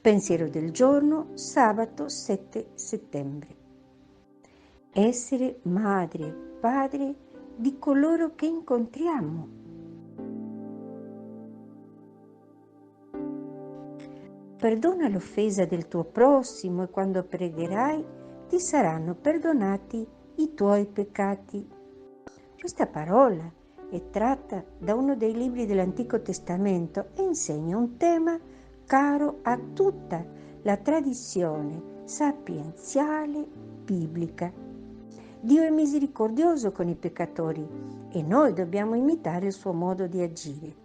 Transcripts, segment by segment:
Pensiero del giorno, sabato 7 settembre. Essere madre e padre di coloro che incontriamo. Perdona l'offesa del tuo prossimo e quando pregherai ti saranno perdonati i tuoi peccati. Questa parola è tratta da uno dei libri dell'Antico Testamento e insegna un tema caro a tutta la tradizione sapienziale biblica. Dio è misericordioso con i peccatori e noi dobbiamo imitare il suo modo di agire.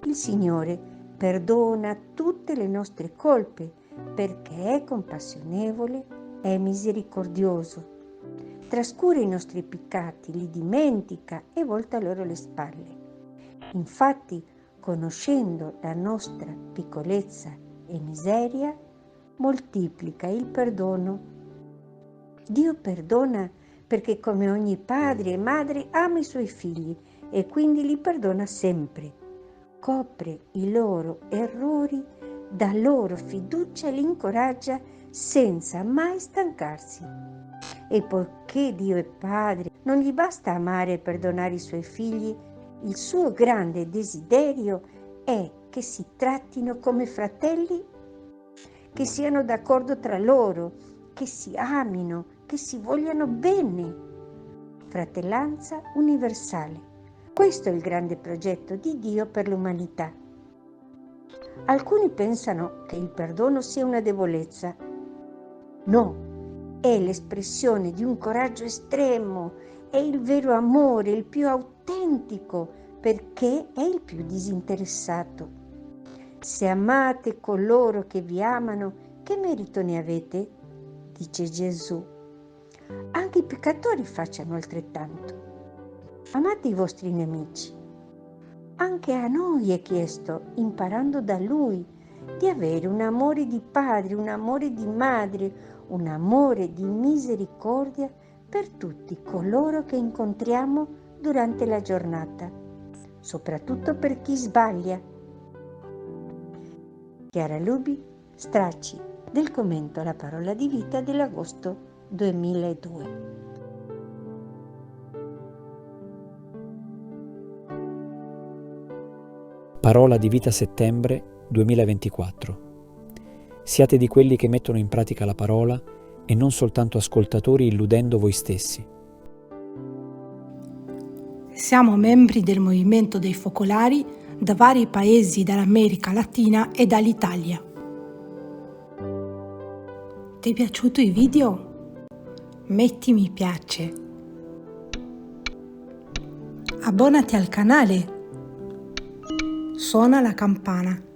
Il Signore perdona tutte le nostre colpe perché è compassionevole, è misericordioso. Trascura i nostri peccati, li dimentica e volta loro le spalle. Infatti, conoscendo la nostra piccolezza e miseria, moltiplica il perdono. Dio perdona perché come ogni padre e madre ama i suoi figli e quindi li perdona sempre. Copre i loro errori, dà loro fiducia e li incoraggia senza mai stancarsi. E poiché Dio è Padre, non gli basta amare e perdonare i suoi figli, il suo grande desiderio è che si trattino come fratelli, che siano d'accordo tra loro, che si amino, che si vogliano bene. Fratellanza universale. Questo è il grande progetto di Dio per l'umanità. Alcuni pensano che il perdono sia una debolezza. No, è l'espressione di un coraggio estremo, è il vero amore, il più autentico, perché è il più disinteressato. Se amate coloro che vi amano, che merito ne avete? Dice Gesù. Anche i peccatori facciano altrettanto. Amate i vostri nemici. Anche a noi è chiesto, imparando da Lui, di avere un amore di padre, un amore di madre, un amore di misericordia per tutti coloro che incontriamo durante la giornata, soprattutto per chi sbaglia. Chiara Lubi, stracci del commento alla parola di vita dell'agosto 2002. Parola di vita settembre 2024. Siate di quelli che mettono in pratica la parola e non soltanto ascoltatori illudendo voi stessi. Siamo membri del movimento dei focolari da vari paesi dell'America Latina e dall'Italia. Ti è piaciuto il video? Metti mi piace. Abbonati al canale. Suona la campana.